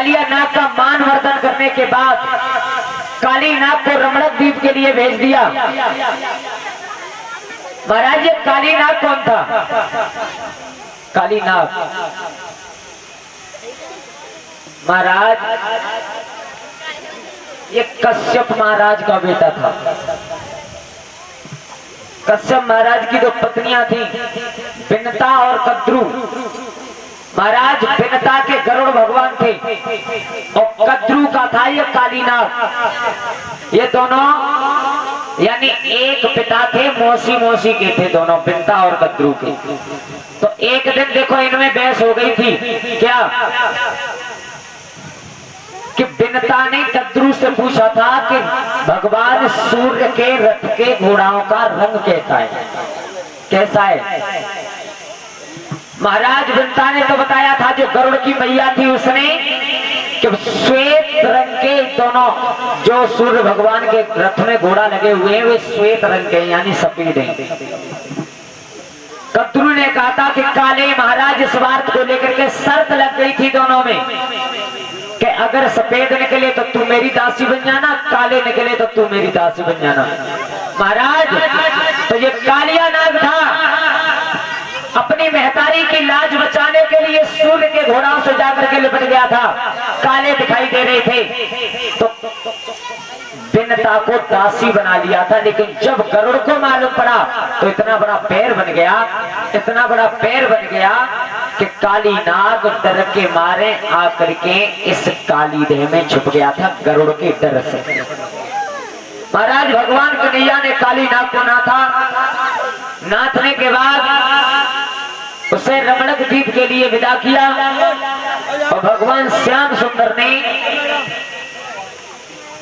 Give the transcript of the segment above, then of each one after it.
कालिया नाग का मान वर्धन करने के बाद काली नाग को रमणक द्वीप के लिए भेज दिया। महाराज ये काली नाग कौन था? काली नाग महाराज ये कश्यप महाराज का बेटा था। कश्यप महाराज की दो पत्नियां थी, बिनता और कद्रू। महाराज बिनता के गरुड़ भगवान थे और कद्रू का था ये काली नाग। ये दोनों यानी एक पिता थे, मौसी मौसी के थे दोनों, बिनता और कद्रू के। तो एक दिन देखो इनमें बहस हो गई थी। क्या कि बिनता ने कद्रू से पूछा था कि भगवान सूर्य के रथ के घोड़ाओं का रंग कैसा है, कैसा है? महाराज बिनता ने तो बताया था, जो गरुड़ की मैया थी उसने कि श्वेत रंग के दोनों जो सूर्य भगवान के रथ में घोड़ा लगे हुए हैं वे श्वेत रंग के यानी सफेद हैं। कद्रू ने कहा था कि काले महाराज इस बात को लेकर के शर्त लग गई थी दोनों में कि अगर सफेद निकले तो तू मेरी दासी बन जाना, काले निकले तो तू मेरी दासी बन जाना। महाराज तो ये कालिया नाग था, अपनी महतारी की लाज बचाने के लिए सूर्य के घोड़ाओं से जाकर के लिपट गया था। काले दिखाई दे रहे थे तो बिनता को दासी बना लिया था। लेकिन जब गरुड़ को मालूम पड़ा तो इतना बड़ा पैर बन गया, इतना बड़ा पैर बन गया कि काली नाग डर के मारे आकर के इस काली देह में छुप गया था गरुड़ के डर से। महाराज भगवान कन्हैया ने काली नाग को नाथा। नाथने के बाद उसे रमणक द्वीप के लिए विदा किया और भगवान श्याम सुंदर ने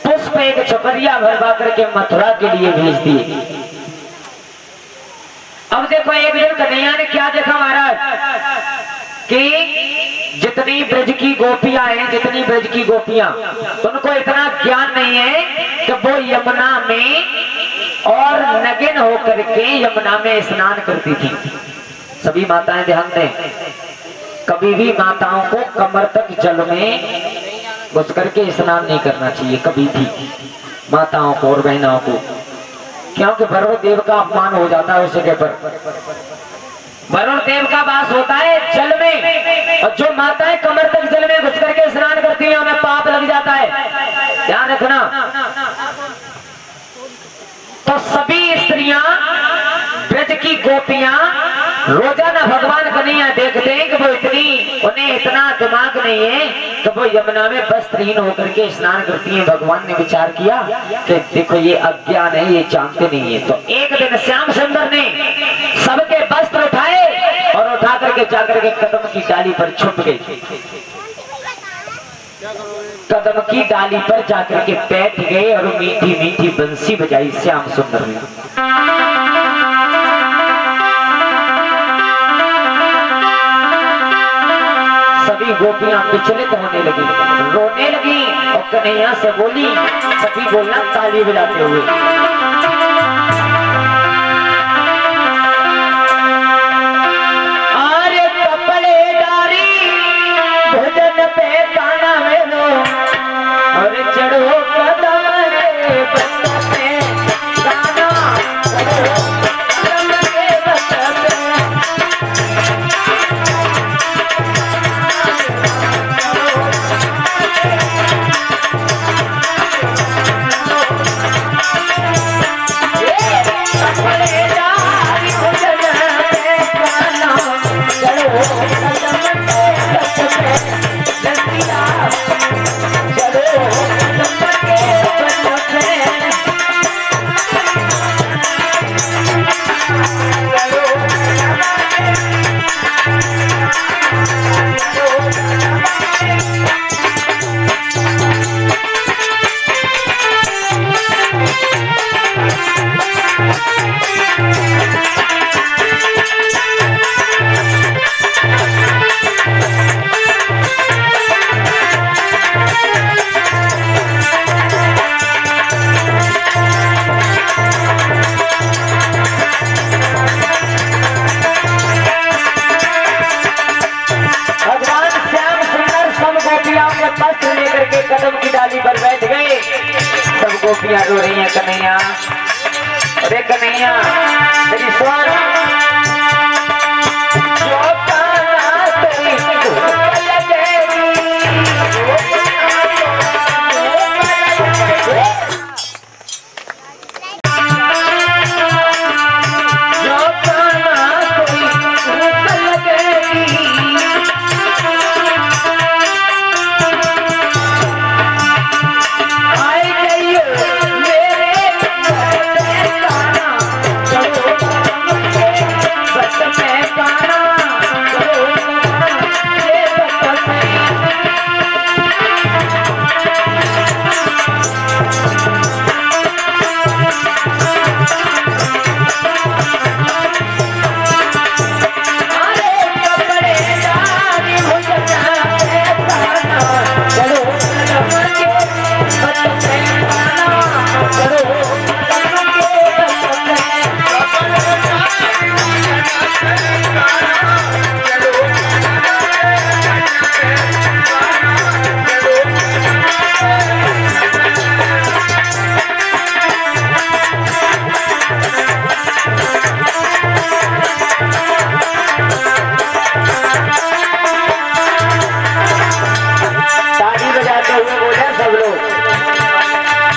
पुष्प एक छपरिया भरवा करके मथुरा के लिए भेज दिए। अब देखो एक दिन कन्हैया ने क्या देखा महाराज कि जितनी ब्रज की गोपियां हैं, जितनी ब्रज की गोपियां, उनको इतना ज्ञान नहीं है कि वो यमुना में और नग्न होकर के यमुना में स्नान करती थी। सभी माताएं ध्यान दें, कभी भी माताओं को कमर तक जल में घुस करके स्नान नहीं करना चाहिए, कभी भी माताओं को और बहनों को, क्योंकि वरुण देव का अपमान हो जाता है उस जगह पर। वरुण देव का वास होता है जल में, और जो माताएं कमर तक जल में घुस करके स्नान करती हैं उन्हें पाप लग जाता है, ध्यान रखना। तो सभी स्त्रियां ब्रज की गोपियां रोजाना भगवान कन्हैया देखते हैं कि वो उन्हें इतना दिमाग नहीं है कि वो यमुना में वस्त्रहीन होकर के स्नान करती हैं। भगवान ने विचार किया कि देखो ये अज्ञान है, ये जानते नहीं है। तो एक दिन श्याम सुंदर ने सबके वस्त्र उठाए और उठा करके जाकर के कदम की डाली पर छुप गई। कदम की डाली पर जाकर के बैठ गए और मीठी मीठी बंसी बजाई श्याम सुंदर ने। सभी गोपियां विचलित होने लगी, रोने लगी और कन्हैया से बोली, सभी बोलना ताली बजाते हुए, अरे कपड़े डारी भोजन पे ताना में लो और चढ़ो कदम के बस पे गाना, कदम के बस पे। के कदम की डाली पर बैठ गए। सब गोपियां रो रही हैं, कन्हैया अरे कन्हैया तेरी स्वान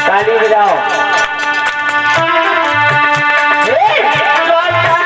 ताली बजाओ। चलो